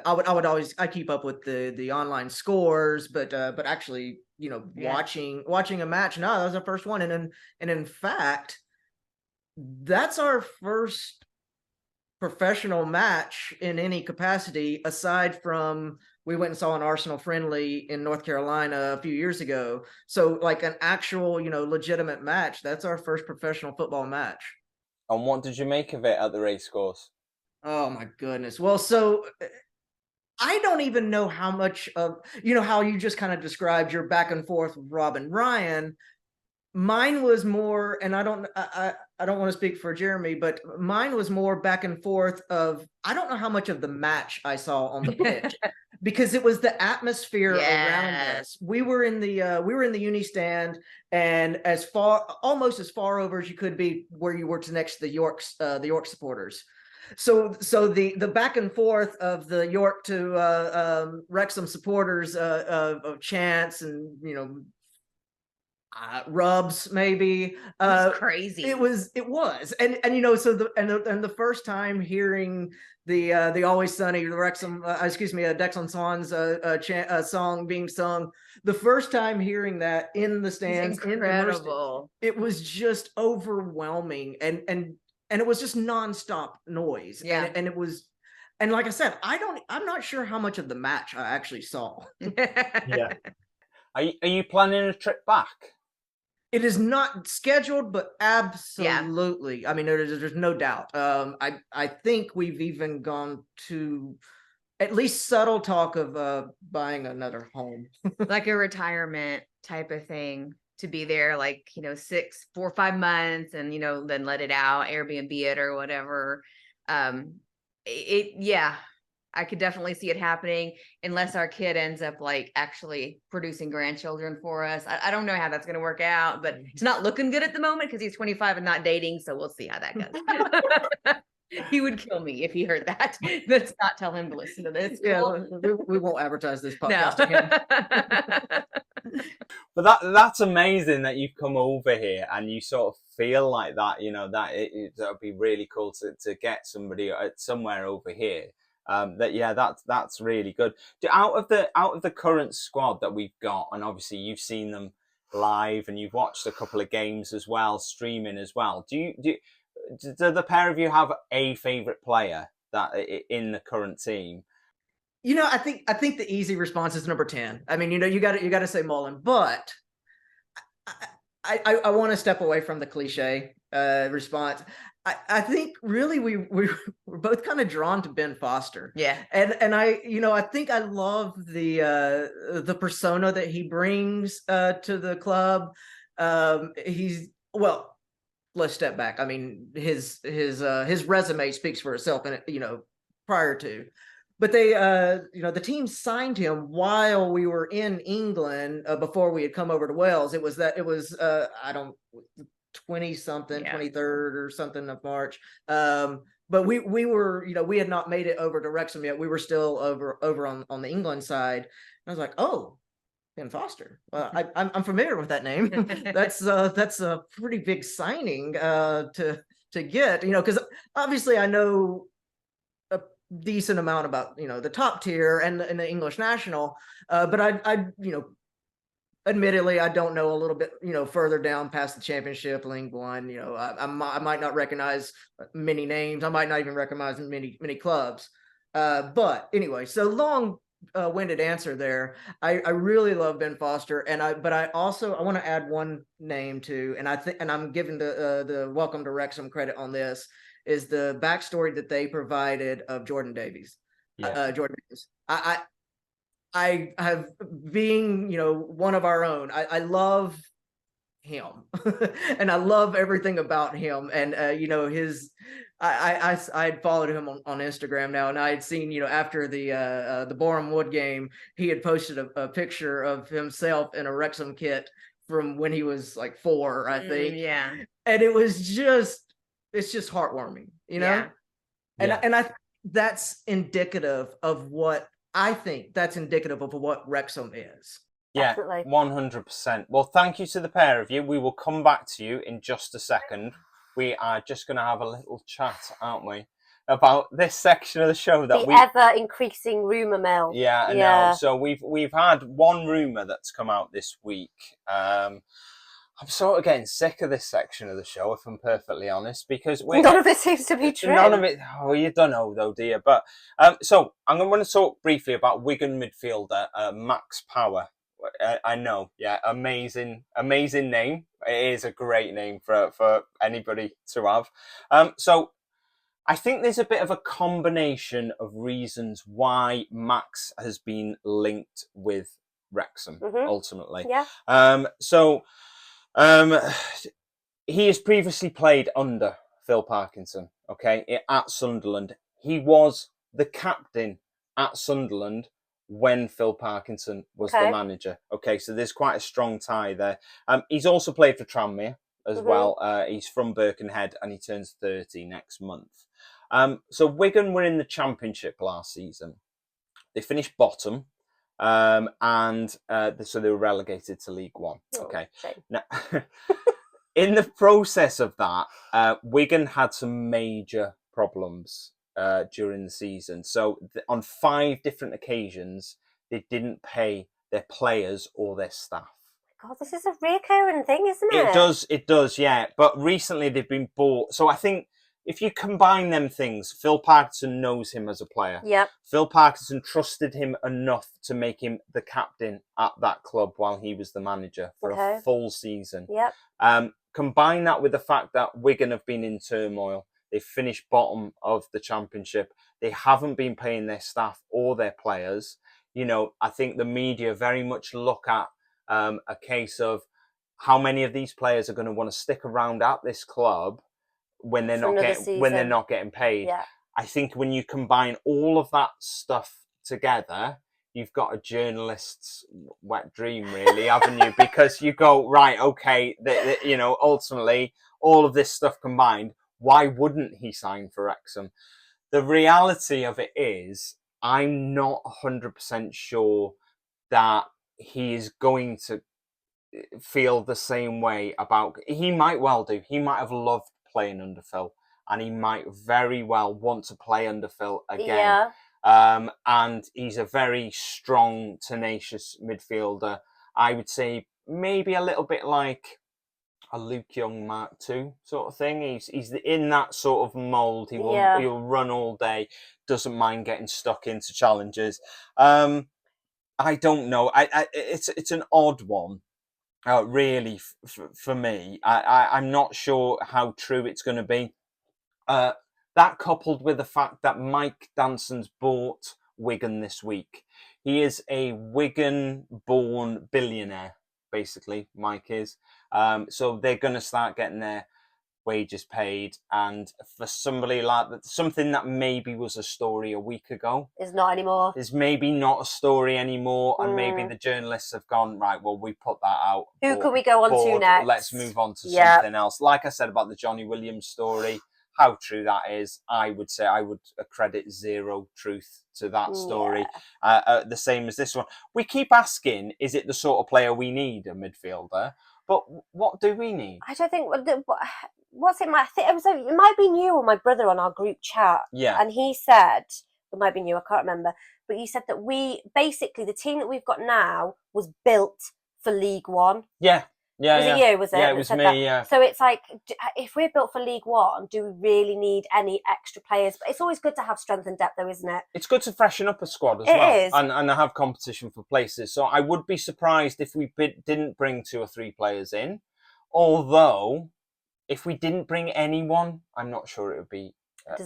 I would always, I keep up with the online scores, but actually, you know, watching a match, no, that was our first one. And in fact, that's our first professional match in any capacity, aside from, we went and saw an Arsenal friendly in North Carolina a few years ago. So like an actual, you know, legitimate match, that's our first professional football match. And what did you make of it at the racecourse? Oh my goodness. Well, so I don't even know how much of, you know, how you just kind of described your back and forth with Rob and Ryan. Mine was more, and I don't want to speak for Jeremy, but mine was more back and forth of, I don't know how much of the match I saw on the pitch, because it was the atmosphere around us. We were in the uni stand, and almost as far over as you could be where you were to next to the York supporters. So the back and forth of the York to Wrexham supporters of chants and, you know, rubs maybe, crazy. It was and you know, so the first time hearing the Always Sunny, the Wrexham Declan Song's song being sung, the first time hearing that in the stands, incredible. it was just overwhelming, and it was just nonstop noise. Yeah. And it was, and like I said, I'm not sure how much of the match I actually saw. Yeah. Are you planning a trip back? It is not scheduled, but absolutely. Yeah. I mean, there's no doubt. I think we've even gone to at least subtle talk of buying another home. Like a retirement type of thing, to be there, like, you know, 4 or 5 months, and, you know, then let it out, Airbnb it or whatever. Yeah, I could definitely see it happening, unless our kid ends up like actually producing grandchildren for us. I don't know how that's going to work out, but it's not looking good at the moment because he's 25 and not dating. So we'll see how that goes. He would kill me if he heard that. Let's not tell him to listen to this. Yeah, we won't advertise this podcast to him. But that's amazing that you've come over here and you sort of feel like that. You know, that would be really cool to get somebody somewhere over here. That's really good. Out of the current squad that we've got, and obviously you've seen them live and you've watched a couple of games as well, streaming as well. Do the pair of you have a favorite player that in the current team? You know, I think the easy response is number 10. I mean, you know, you got to say Mullen, but I want to step away from the cliche response. I think really we're both kind of drawn to Ben Foster. Yeah. And I think I love the persona that he brings to the club. Let's step back. I mean, his resume speaks for itself, and prior to, but they the team signed him while we were in England before we had come over to Wales. It was 23rd or something of March. But we were, we had not made it over to Wrexham yet. We were still over on the England side. And I was like, oh, Ben Foster. I'm familiar with that name. That's a pretty big signing to get, because obviously I know a decent amount about the top tier and the English national, but I admittedly I don't know a little bit further down past the Championship, League One. I might not recognize many names. I might not even recognize many clubs. But anyway, so long winded answer there. I really love Ben Foster, but I want to add one name too, and I'm giving the Welcome to Wrexham credit on this, is the backstory that they provided of Jordan Davies. Jordan Davies. I have, being one of our own. I love him and I love everything about him, and his I had followed him on Instagram now, and I had seen after the Boreham Wood game, he had posted a picture of himself in a Wrexham kit from when he was like 4, I think. Yeah. And it's just heartwarming, Yeah. and that's indicative of what I think that's indicative of what Wrexham is. Yeah, Definitely. 100%. Well, thank you to the pair of you. We will come back to you in just a second. We are just going to have a little chat, aren't we, about this section of the show that the ever increasing rumour mill. Yeah, I know. So we've had one rumour that's come out this week. I'm sort of getting sick of this section of the show, if I'm perfectly honest, because none of it seems to be true. None of it. Oh, you don't know though, do you? But so I'm going to talk briefly about Wigan midfielder Max Power. I know, yeah, amazing name. It is a great name for anybody to have. So I think there's a bit of a combination of reasons why Max has been linked with Wrexham, ultimately. Yeah. He has previously played under Phil Parkinson, okay, at Sunderland. He was the captain at Sunderland when Phil Parkinson was the manager. Okay, so there's quite a strong tie there. He's also played for Tranmere as well. He's from Birkenhead and he turns 30 next month. So Wigan were in the Championship last season. They finished bottom, and so they were relegated to League One. Okay. Now, in the process of that, Wigan had some major problems during the season. So on 5 different occasions, they didn't pay their players or their staff. God, this is a recurring thing, isn't it? It does, yeah. But recently they've been bought. So I think if you combine them things, Phil Parkinson knows him as a player. Yep. Phil Parkinson trusted him enough to make him the captain at that club while he was the manager for a full season. Yep. Combine that with the fact that Wigan have been in turmoil. They finished bottom of the Championship. They haven't been paying their staff or their players. I think the media very much look at a case of how many of these players are going to want to stick around at this club when they're not getting paid. Yeah. I think when you combine all of that stuff together, you've got a journalist's wet dream, really, haven't you? Because you go, right, okay, ultimately, all of this stuff combined, why wouldn't he sign for Wrexham? The reality of it is, I'm not 100% sure that he is going to feel the same way about... He might well do. He might have loved playing under Phil, and he might very well want to play under Phil again. Yeah. And he's a very strong, tenacious midfielder. I would say maybe a little bit like a Luke Young Mark II sort of thing. He's in that sort of mould. He'll run all day, doesn't mind getting stuck into challenges. I don't know. It's an odd one. Really, for me, I'm not sure how true it's going to be. That coupled with the fact that Mike Danson's bought Wigan this week. He is a Wigan-born billionaire, basically, Mike is. So they're going to start getting their wages paid. And for somebody like that, something that maybe was a story a week ago is not anymore. Is maybe not a story anymore. And maybe the journalists have gone, right, well, we put that out. Who can we go on to next? Let's move on to something else. Like I said about the Johnny Williams story, how true that is, I would say I would accredit zero truth to that story. The same as this one. We keep asking, is it the sort of player we need, a midfielder? But what do we need? I don't think... What's it? I think it might be you or my brother on our group chat. Yeah. And he said, it might be you, I can't remember, but he said that the team that we've got now was built for League One. Yeah. Yeah, Was yeah. it you? Was it? Yeah, it that was said me. that? Yeah. So it's like, if we're built for League One, do we really need any extra players? But it's always good to have strength and depth, though, isn't it? It's good to freshen up a squad as It well, is. and have competition for places. So I would be surprised if we didn't bring 2 or 3 players in. Although, if we didn't bring anyone, I'm not sure it would be a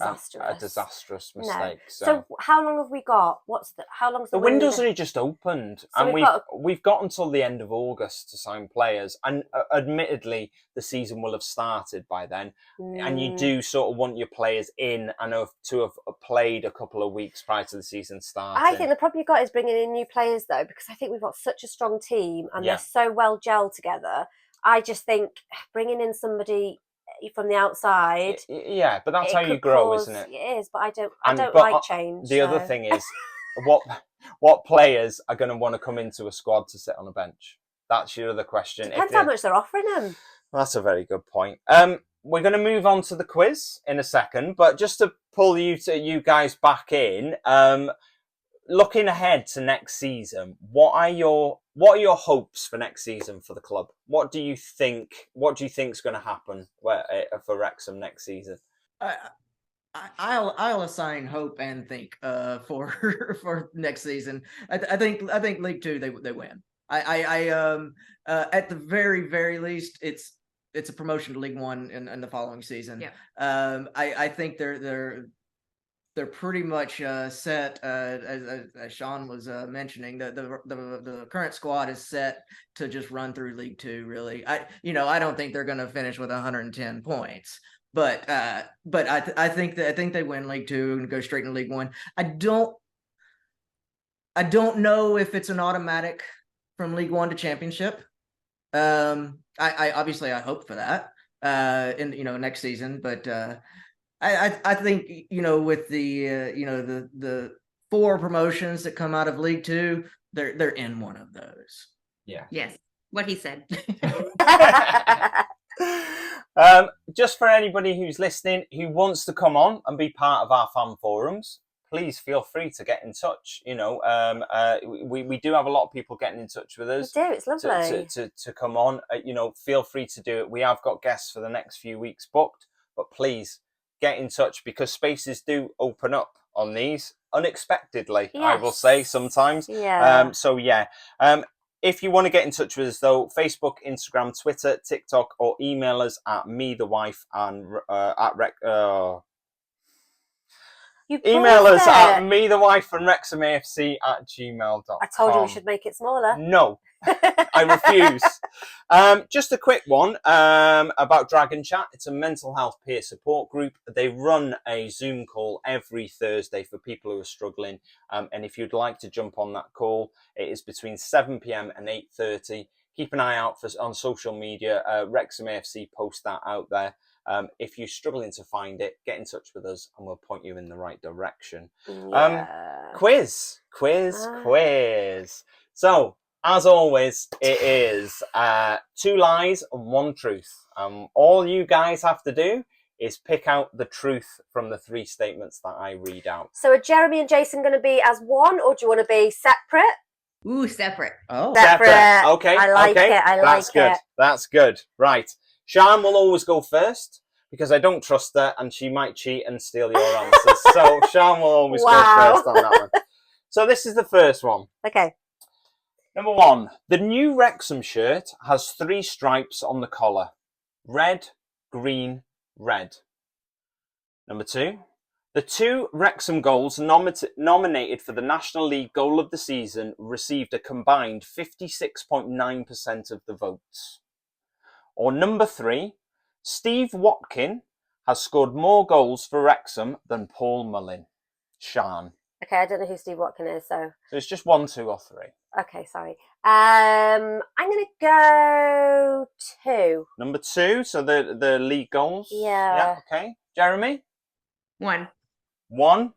disastrous No. mistake. So how long have we got? How long's The window's only just opened, So and we've we've got until the end of August to sign players. And admittedly, the season will have started by then. And you do sort of want your players in. I know to have played a couple of weeks prior to the season starting. I think the problem you've got is bringing in new players, though, because I think we've got such a strong team and they're so well gelled together. I just think bringing in somebody from the outside, yeah, but that's how you grow, isn't it? It is, but I don't but like change. The other thing is, what players are going to want to come into a squad to sit on a bench? That's your other question. Depends how much they're offering them. That's a very good point. We're going to move on to the quiz in a second, but just to pull you guys back in, looking ahead to next season, what are your hopes for next season for the club? What do you think is going to happen for Wrexham next season? I'll assign hope and think for next season. I think League Two they win. At the very least it's a promotion to League One in the following season. Yeah. I think they're pretty much set. As Sean was mentioning, the current squad is set to just run through League Two. Really, I don't think they're going to finish with 110 points, but I think they win League Two and go straight into League One. I don't know if it's an automatic from League One to Championship. I obviously I hope for that in next season, but. I think with the 4 promotions that come out of League Two, they're in one of those. Yeah. Yes. What he said. Just for anybody who's listening who wants to come on and be part of our fan forums, please feel free to get in touch. We do have a lot of people getting in touch with us. We do. It's lovely to come on. Feel free to do it. We have got guests for the next few weeks booked, but please get in touch because spaces do open up on these unexpectedly. Yes. I will say sometimes. Yeah. If you want to get in touch with us though, Facebook, Instagram, Twitter, TikTok, or email us at me, the wife, and email us at me, the wife, and wrexhamafc@gmail.com. I told you we should make it smaller. No. I refuse. Just a quick one about Dragon Chat. It's a mental health peer support group. They run a Zoom call every Thursday for people who are struggling. And if you'd like to jump on that call, it is between 7 p.m. and 8:30. Keep an eye out on social media. Wrexham AFC post that out there. If you're struggling to find it, get in touch with us and we'll point you in the right direction. Yeah. Quiz. So, as always, it is 2 lies and 1 truth. All you guys have to do is pick out the truth from the 3 statements that I read out. So are Jeremy and Jason going to be as one, or do you want to be separate? Ooh, separate. Oh, separate. Okay. I like it. That's good. Right. Sian will always go first because I don't trust her and she might cheat and steal your answers. So Sian will always go first on that one. So this is the first one. Okay. Number 1, the new Wrexham shirt has 3 stripes on the collar. Red, green, red. Number 2, the 2 Wrexham goals nominated for the National League Goal of the Season received a combined 56.9% of the votes. Or number 3, Steve Watkin has scored more goals for Wrexham than Paul Mullin. Sian. Okay, I don't know who Steve Watkin is, so it's just 1, 2, or 3. Okay, sorry. I'm going to go 2. Number 2, so the league goals. Yeah. Okay. Jeremy. 1. 1.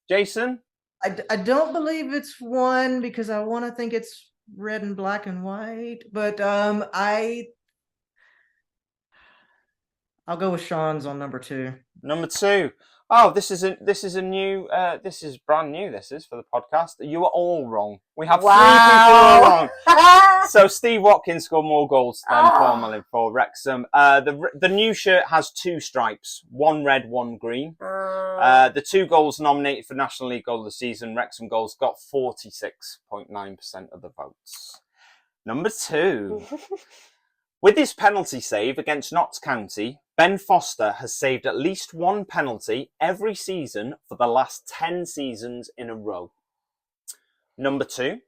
Jason. I don't believe it's 1 because I want to think it's red and black and white, but I'll go with Sean's on number 2. Number 2. Oh, this is a new. This is brand new. This is for the podcast. You are all wrong. We have 3 people who are wrong. So Steve Watkins scored more goals than Paul Mullin for Wrexham. The new shirt has 2 stripes, 1 red, 1 green. The 2 goals nominated for National League Goal of the Season, Wrexham goals, got 46.9% of the votes. Number 2. With his penalty save against Notts County, Ben Foster has saved at least 1 penalty every season for the last 10 seasons in a row. Number 2.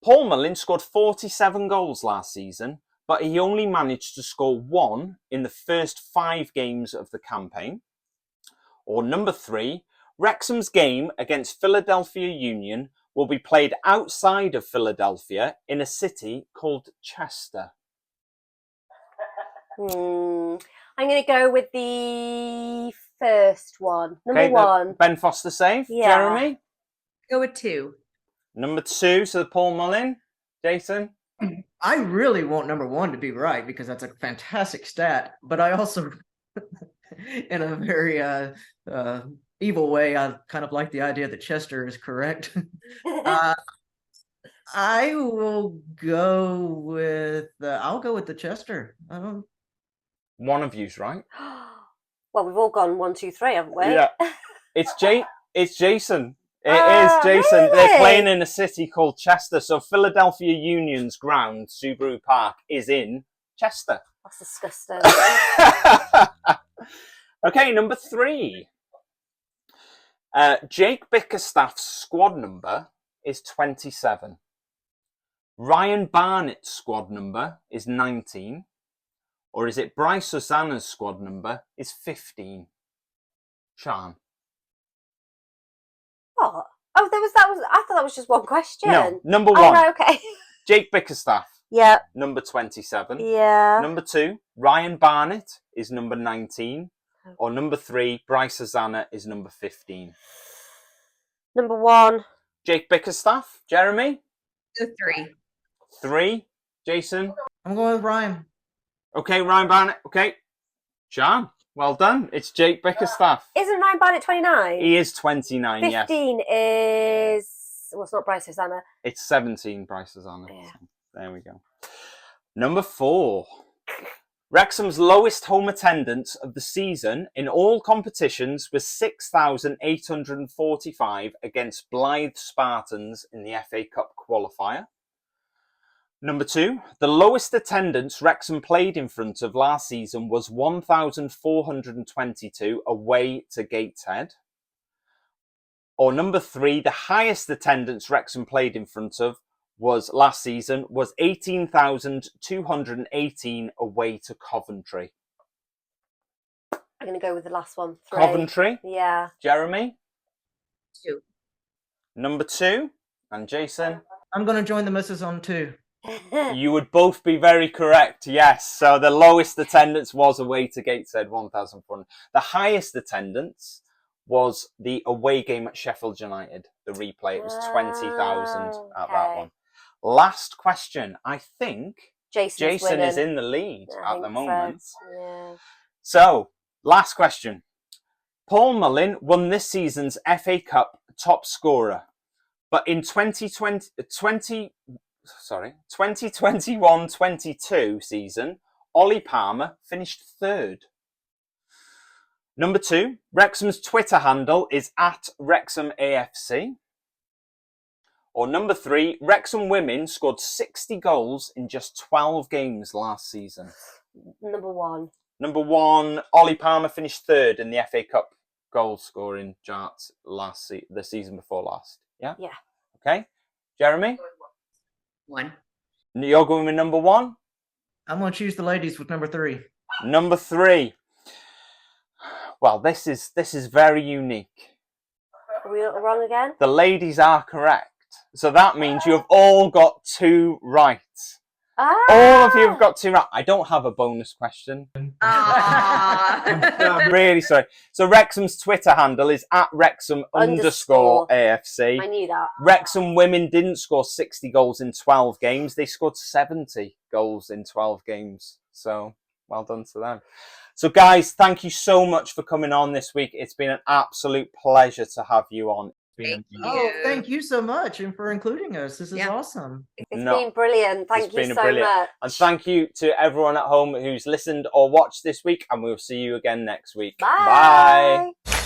Paul Mullin scored 47 goals last season, but he only managed to score 1 in the first 5 games of the campaign. Or number 3. Wrexham's game against Philadelphia Union will be played outside of Philadelphia in a city called Chester. I'm going to go with the first one. Number 1. Ben Foster save. Yeah. Jeremy? Go with 2. Number 2, so Paul Mullin. Jason? I really want number 1 to be right because that's a fantastic stat. But I also, in a very evil way, I kind of like the idea that Chester is correct. I will go with the Chester. One of you's right. Well, we've all gone 1, 2, 3, haven't we? Yeah. It's Jason. It Oh, is Jason. really? They're playing in a city called Chester. So Philadelphia Union's ground, Subaru Park, is in Chester. That's disgusting. Okay, number 3. Jake Bickerstaff's squad number is 27. Ryan Barnett's squad number is 19. Or is it Bryce Hosanna's squad number is 15? Sean? What? Oh, I thought that was just one question. No, number 1. Oh, right, okay. Jake Bickerstaff, Yeah. number 27. Yeah. Number 2, Ryan Barnett is number 19. Or number 3, Bryce Hosanna is number 15. Number 1. Jake Bickerstaff, Jeremy? Go 3. 3, Jason? I'm going with Ryan. Okay, Ryan Barnett. Okay. Sean, well done. It's Jake Bickerstaff. Isn't Ryan Barnett 29? He is 29, yes. 15 is... Well, it's not Bryce Hosanna. It's 17, Bryce Hosanna. Yeah. There we go. Number 4. Wrexham's lowest home attendance of the season in all competitions was 6,845 against Blythe Spartans in the FA Cup qualifier. Number 2, the lowest attendance Wrexham played in front of last season was 1,422 away to Gateshead. Or number 3, the highest attendance Wrexham played in front of last season was 18,218 away to Coventry. I'm going to go with the last one. 3. Coventry? Yeah. Jeremy? 2. Number 2. And Jason? I'm going to join the missus on 2. You would both be very correct, yes. So the lowest attendance was away to Gateshead, 1,400. The highest attendance was the away game at Sheffield United, the replay. It was 20,000 at that one. Last question. I think Jason is in the lead at the moment. So. Yeah. So, last question. Paul Mullin won this season's FA Cup top scorer, but in 2021-22 season, Ollie Palmer finished 3rd. Number 2, Wrexham's Twitter handle is @WrexhamAFC. Or number 3, Wrexham women scored 60 goals in just 12 games last season. Number 1. Number 1, Ollie Palmer finished 3rd in the FA Cup goal scoring charts the season before last. Yeah? Yeah. Okay. Jeremy? 1. You're going with number 1? I'm going to choose the ladies with number 3. Number 3. Well, this is very unique. Are we wrong again? The ladies are correct. So that means you have all got 2 right. All of you have got 2 right. I don't have a bonus question. I'm really sorry. So Wrexham's Twitter handle is @Wrexham_AFC. I knew that. Wrexham women didn't score 60 goals in 12 games. They scored 70 goals in 12 games. So Well done to them. So guys, thank you so much for coming on this week. It's been an absolute pleasure to have you on. Thank Oh, you. thank you so much and for including us. This is awesome. It's No, been brilliant. Thank it's you been so brilliant. much. And thank you to everyone at home who's listened or watched this week, and we'll see you again next week. Bye. Bye.